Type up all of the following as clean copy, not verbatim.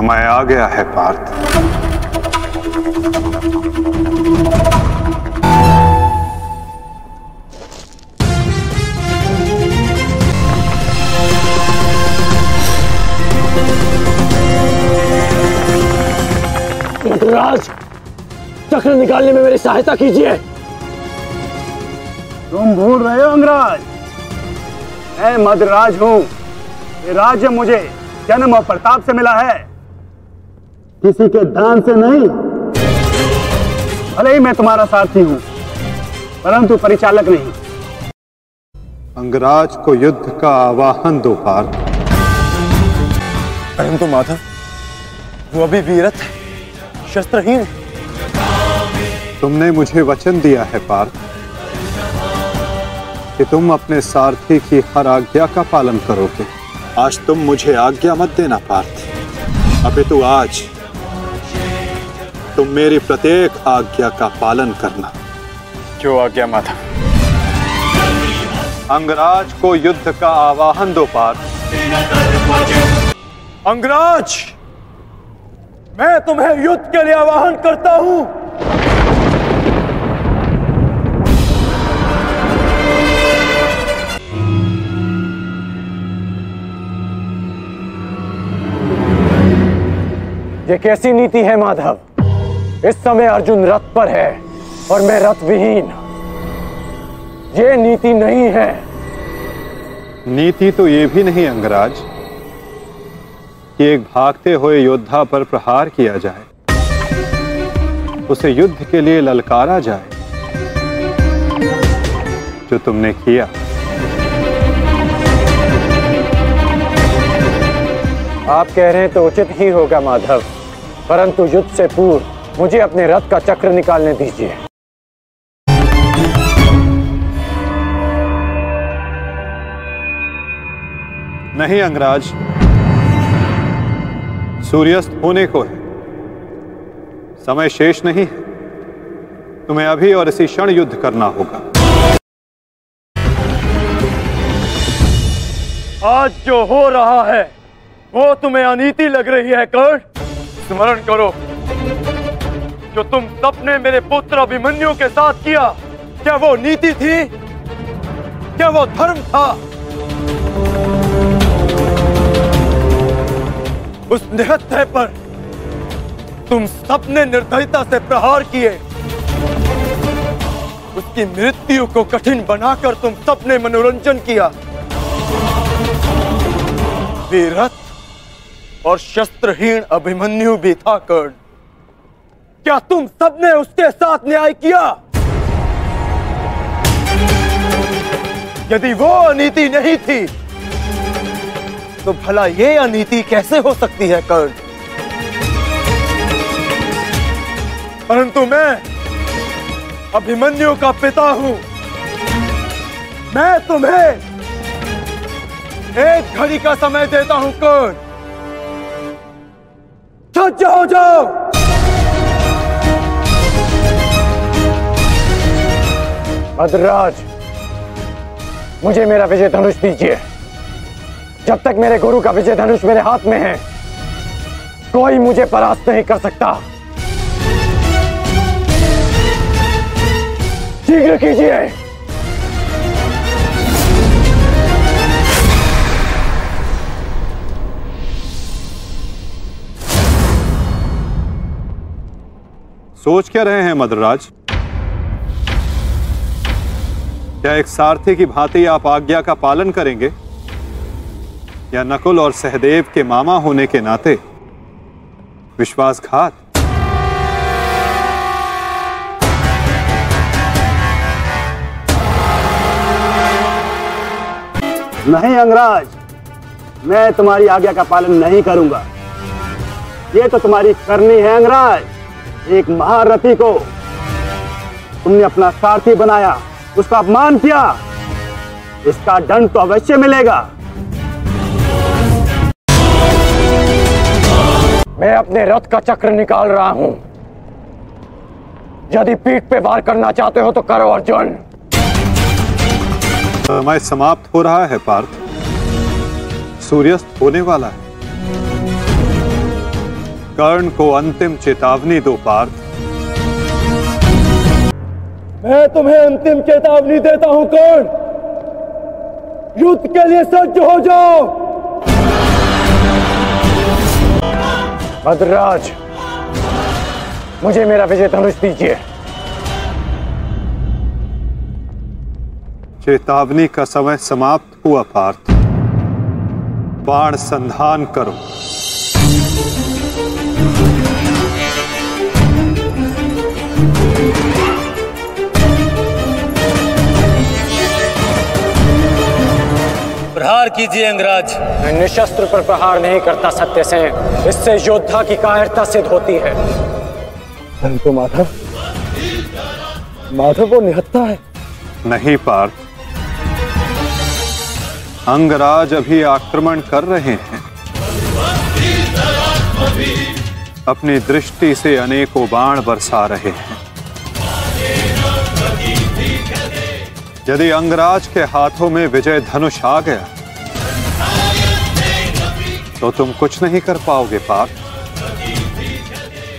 समय आ गया है पार्थ। मद्राज, चक्र निकालने में मेरी सहायता कीजिए। तुम भूल रहे हो अंगराज, मैं मद्राज हूं। ये राज्य मुझे जन्म और प्रताप से मिला है, किसी के दान से नहीं। भले ही मैं तुम्हारा सारथी हूं, परंतु परिचालक नहीं। अंगराज को युद्ध का आवाहन दो पार्थ। परंतु माधव, वो अभी वीरत है, शस्त्रहीन। तुमने मुझे वचन दिया है पार्थ कि तुम अपने सारथी की हर आज्ञा का पालन करोगे। आज तुम मुझे आज्ञा मत देना पार्थ, अपितु आज तुम मेरी प्रत्येक आज्ञा का पालन करना। जो आज्ञा माधव? अंगराज को युद्ध का आवाहन दो पार्थ। अंगराज, मैं तुम्हें युद्ध के लिए आवाहन करता हूं। ये कैसी नीति है माधव? इस समय अर्जुन रथ पर है और मैं रथ विहीन। ये नीति नहीं है। नीति तो ये भी नहीं अंगराज कि एक भागते हुए योद्धा पर प्रहार किया जाए, उसे युद्ध के लिए ललकारा जाए, जो तुमने किया। आप कह रहे हैं तो उचित ही होगा माधव, परंतु युद्ध से पूर्व मुझे अपने रथ का चक्र निकालने दीजिए। नहीं अंगराज, सूर्यास्त होने को है, समय शेष नहीं है। तुम्हें अभी और इसी क्षण युद्ध करना होगा। आज जो हो रहा है वो तुम्हें अनीति लग रही है कर्ण? स्मरण करो, जो तुम सबने मेरे पुत्र अभिमन्यु के साथ किया, क्या वो नीति थी? क्या वो धर्म था? उस निहत्थे पर तुम सबने निर्दयता से प्रहार किए। उसकी मृत्यु को कठिन बनाकर तुम सबने मनोरंजन किया। वीरथ और शस्त्रहीन अभिमन्यु भी था कर्ण। क्या तुम सबने उसके साथ न्याय किया? यदि वो अनीति नहीं थी तो भला ये अनीति कैसे हो सकती है कर्ण? परंतु मैं अभिमन्यु का पिता हूं। मैं तुम्हें एक घड़ी का समय देता हूं कर्ण। सज्ज हो जाओ। मद्राज, मुझे मेरा विजय धनुष दीजिए। जब तक मेरे गुरु का विजय धनुष मेरे हाथ में है, कोई मुझे परास्त नहीं कर सकता। शीघ्र कीजिए। सोच क्या रहे हैं मद्राज? क्या एक सारथी की भांति आप आज्ञा का पालन करेंगे, या नकुल और सहदेव के मामा होने के नाते विश्वासघात? नहीं अंगराज, मैं तुम्हारी आज्ञा का पालन नहीं करूंगा। ये तो तुम्हारी करनी है अंगराज। एक महारथी को तुमने अपना सारथी बनाया, उसका अपमान किया, इसका दंड तो अवश्य मिलेगा। मैं अपने रथ का चक्र निकाल रहा हूं। यदि पीठ पे वार करना चाहते हो तो करो अर्जुन। समय समाप्त हो रहा है पार्थ, सूर्यास्त होने वाला है। कर्ण को अंतिम चेतावनी दो पार्थ। मैं तुम्हें अंतिम चेतावनी देता हूं कर्ण, युद्ध के लिए सज्ज हो जाओ। भद्रराज, मुझे मेरा विजय धनुष दीजिए। चेतावनी का समय समाप्त हुआ पार्थ। बाण संधान करो। प्रहार कीजिए अंगराज। मैं निशस्त्र पर प्रहार नहीं करता सत्यसेन, इससे योद्धा की कायरता सिद्ध होती है। परंतु माधव वो निहत्था है। नहीं पार्थ, अंगराज अभी आक्रमण कर रहे हैं। अपनी दृष्टि से अनेकों बाण बरसा रहे हैं। यदि अंगराज के हाथों में विजय धनुष आ गया तो तुम कुछ नहीं कर पाओगे पार्थ।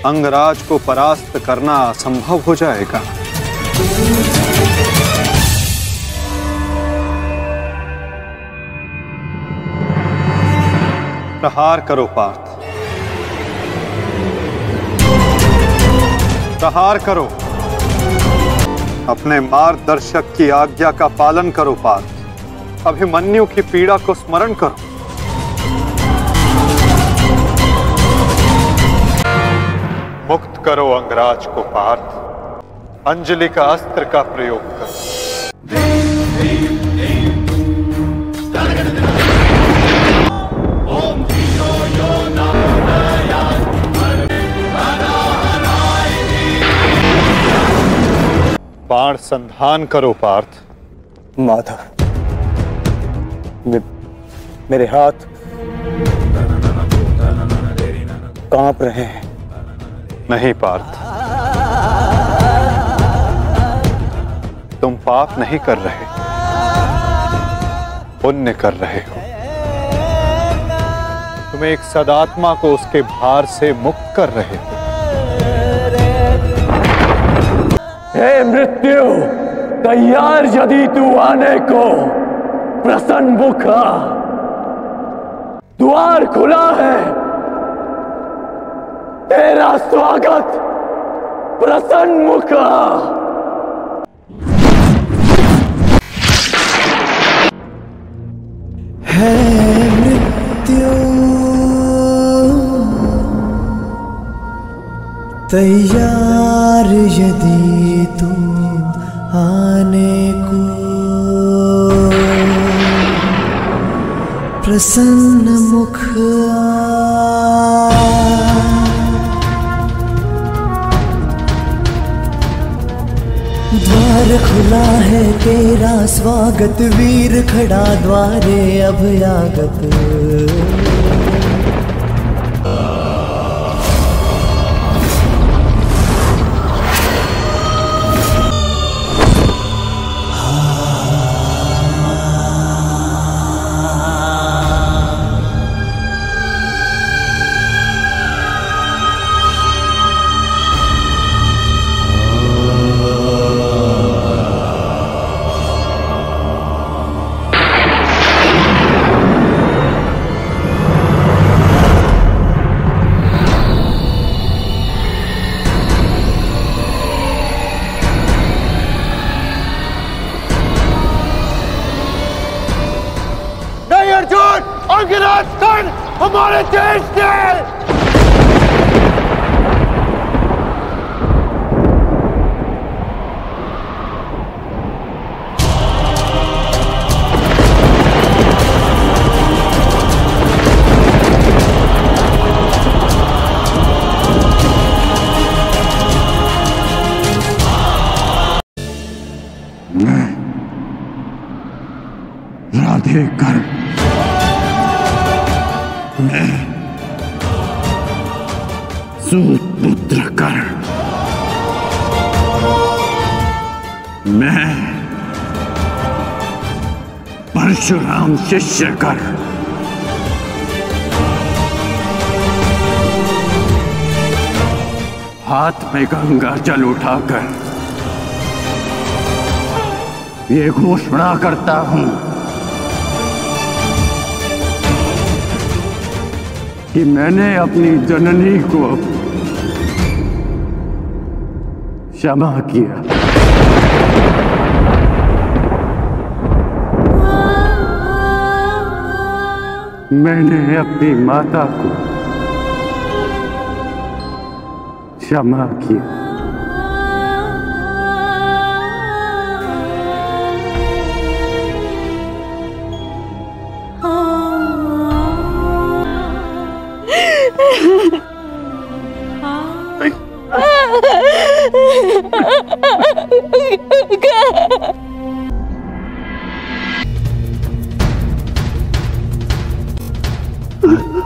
अंगराज को परास्त करना असंभव हो जाएगा। प्रहार करो पार्थ, प्रहार करो। अपने मार्गदर्शक की आज्ञा का पालन करो पार्थ। अभिमन्यु की पीड़ा को स्मरण करो। मुक्त करो अंगराज को पार्थ। अंजलि का अस्त्र का प्रयोग करो। बाण संधान करो पार्थ। माधव, मेरे हाथ कांप रहे हैं। नहीं पार्थ, तुम पाप नहीं कर रहे, पुण्य कर रहे हो। तुम एक सदात्मा को उसके भार से मुक्त कर रहे हो। हे मृत्यु, तैयार यदि तू आने को, प्रसन्न मुखा। द्वार खुला है, तेरा स्वागत प्रसन्न मुखा। है मृत्यु तैयार यदि तू आने को, प्रसन्न मुख द्वार खुला है, तेरा स्वागत वीर खड़ा द्वारे अभयागत। अंगराज कर्ण हमारे देश के राधे कर्ण, मैं सूतपुत्र कर्ण, मैं परशुराम शिष्य कर्ण, हाथ में गंगा जल उठाकर ये घोषणा करता हूं कि मैंने अपनी जननी को क्षमा किया। मैंने अपनी माता को क्षमा किया।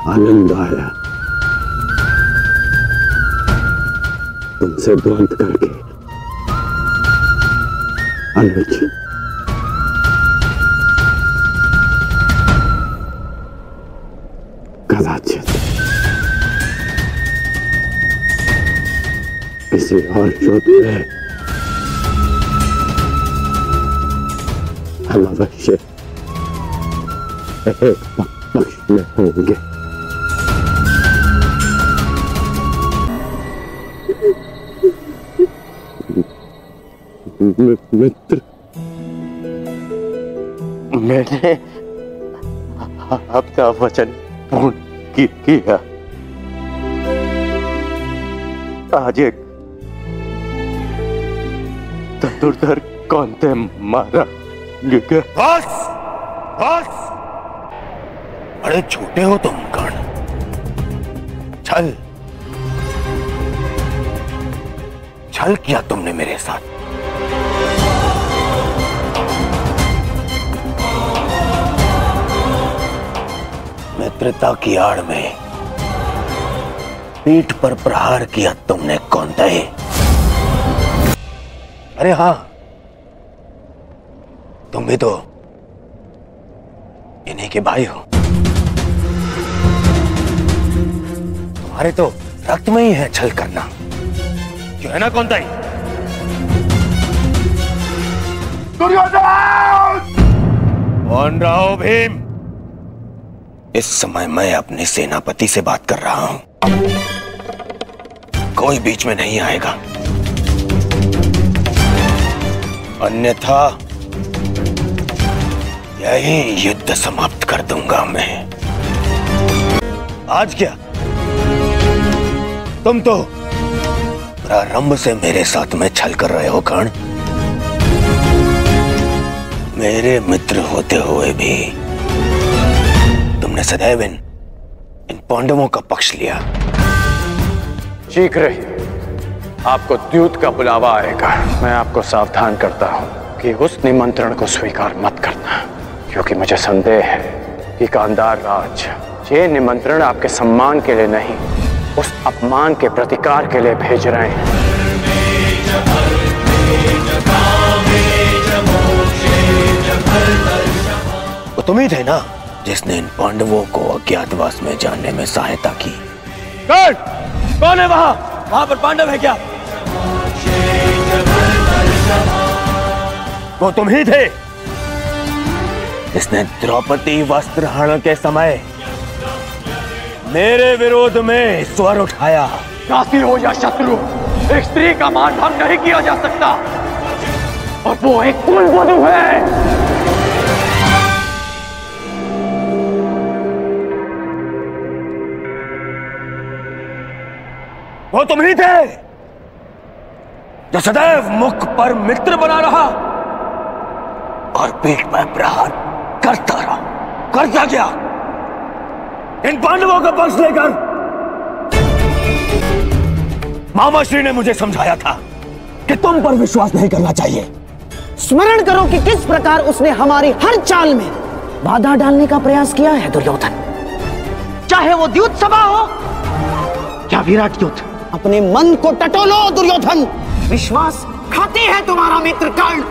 आनंद आया तुमसे द्वंद करके। अनुज, कदाचित किसी और युद्ध में हम अवश्य एक पक्ष में होंगे। मित्र, मैंने अपना वचन पूर्ण किया। आज एक धनुर्धर कौनते मारा गया। बस बस, बड़े छोटे हो तुम कर्ण। छल छल किया तुमने मेरे साथ। मित्रता की आड़ में पीठ पर प्रहार किया तुमने कौंते। अरे हां, तुम भी तो इन्हीं के भाई हो। तुम्हारे तो रक्त में ही है छल करना, जो है ना कौंते? कौन रहा हो भीम? इस समय मैं अपने सेनापति से बात कर रहा हूं, कोई बीच में नहीं आएगा, अन्यथा यही युद्ध समाप्त कर दूंगा मैं। आज क्या, तुम तो प्रारंभ से मेरे साथ में छल कर रहे हो कर्ण। मेरे मित्र होते हुए भी तुमने सदैव इन पांडवों का पक्ष लिया। शीघ्र ही आपको द्यूत का बुलावा आएगा। मैं आपको सावधान करता हूं कि उस निमंत्रण को स्वीकार मत करना, क्योंकि मुझे संदेह है कि गांधार राज ये निमंत्रण आपके सम्मान के लिए नहीं, उस अपमान के प्रतिकार के लिए भेज रहे हैं। वो तुम ही थे ना जिसने इन पांडवों को अज्ञातवास में जाने में सहायता की। कौन है वहां? वहां पर पांडव है क्या? वो तुम ही थे जिसने द्रौपदी वस्त्रहरण के समय मेरे विरोध में स्वर उठाया। दासी हो या शत्रु, एक स्त्री का मान भंग नहीं किया जा सकता, और वो एक कुलवधू है। वो तुम ही थे जो सदैव मुख पर मित्र बना रहा और पीठ पर प्रहार करता रहा। करता क्या? इन पांडवों का पक्ष लेकर मामाश्री ने मुझे समझाया था कि तुम पर विश्वास नहीं करना चाहिए। स्मरण करो कि किस प्रकार उसने हमारी हर चाल में बाधा डालने का प्रयास किया है दुर्योधन। चाहे वो द्यूत सभा हो या विराट युद्ध, अपने मन को टटोलो दुर्योधन। विश्वास खाती है तुम्हारा मित्र कर्ण।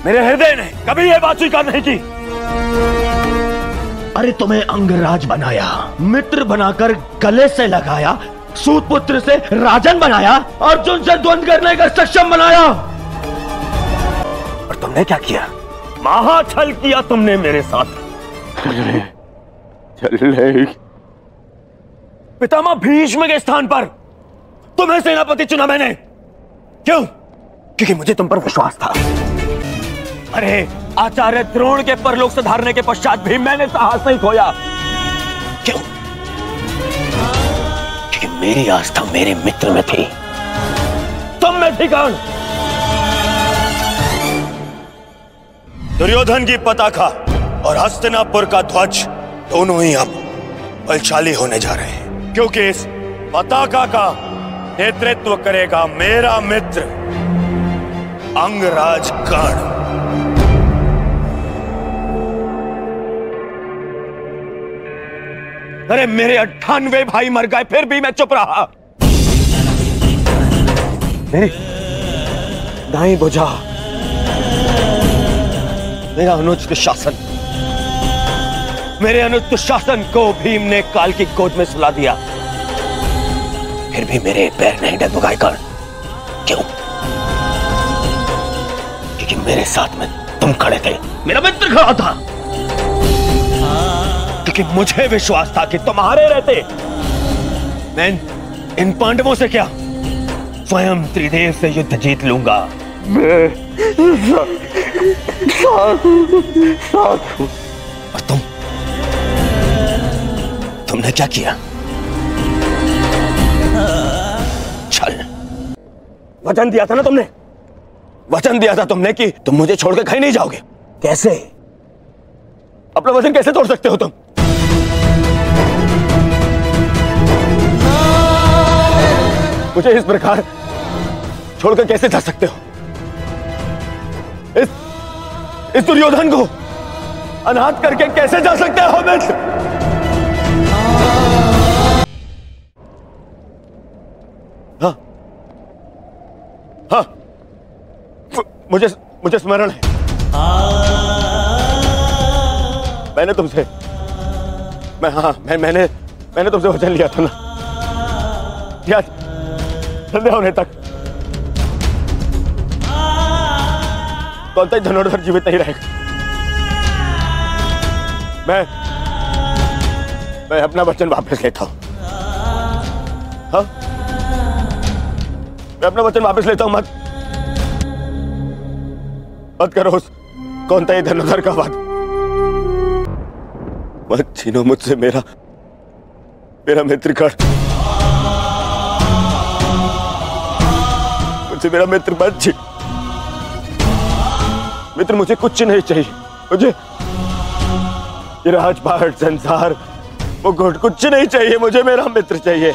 मेरे हृदय ने कभी यह बात स्वीकार नहीं की अरे तुम्हें अंगराज बनाया, मित्र बनाकर गले से लगाया, सूत पुत्र से राजन बनाया, अर्जुन से द्वंद्व करने का सक्षम बनाया। और तुमने क्या किया? महाछल किया तुमने मेरे साथ। चल पितामह भीष्म के स्थान पर तुम्हें सेनापति चुना मैंने। क्यों? क्योंकि मुझे तुम पर विश्वास था। अरे आचार्य द्रोण के परलोक सुधारने के पश्चात भी मैंने साहस नहीं खोया। क्यों? क्योंकि मेरी आस्था मेरे मित्र में थी, तुम में थी कौन? दुर्योधन की पताका और हस्तिनापुर का ध्वज दोनों ही अब बलशाली होने जा रहे हैं, क्योंकि इस पताका का नेतृत्व करेगा मेरा मित्र अंगराज कर्ण। अरे मेरे 98 भाई मर गए, फिर भी मैं चुप रहा। मेरी दाई बुझा मेरा अनुचित शासन, मेरे अनुचित शासन को भीम ने काल की गोद में सुला दिया, फिर भी मेरे पैर नहीं डगमगाए कर्ण। क्यों? क्योंकि मेरे साथ में तुम खड़े थे, मेरा मित्र खड़ा था। क्योंकि मुझे विश्वास था कि तुम्हारे रहते मैं इन पांडवों से क्या, स्वयं त्रिदेव से युद्ध जीत लूंगा। मैं साथ हूं। और तुमने क्या किया? छल। वचन दिया था ना तुमने, वचन दिया था तुमने कि तुम मुझे छोड़कर कहीं नहीं जाओगे। कैसे? अपना वचन कैसे तोड़ सकते हो तुम? मुझे इस प्रकार छोड़कर कैसे जा सकते हो? इस दुर्योधन को अनाथ करके कैसे जा सकते हो मित्र? हाँ हाँ, मुझे स्मरण है। मैंने तुमसे मैंने तुमसे वचन लिया था ना, याद? संध्या होने तक कौन सा धनुर्धर जीवित नहीं रहेगा। मैं अपना वचन वापस लेता हूं। हाँ, मैं अपना वचन वापस लेता हूं। मत करो उस कौन सा धनुर्धर का वध। मत छीनो मुझसे मेरा मित्र कर्ण। मुझसे मेरा मित्र मत छीन। मित्र मुझे कुछ नहीं चाहिए, मुझे ये राजपाट, संसार, मुकुट कुछ नहीं चाहिए, मुझे मेरा मित्र चाहिए।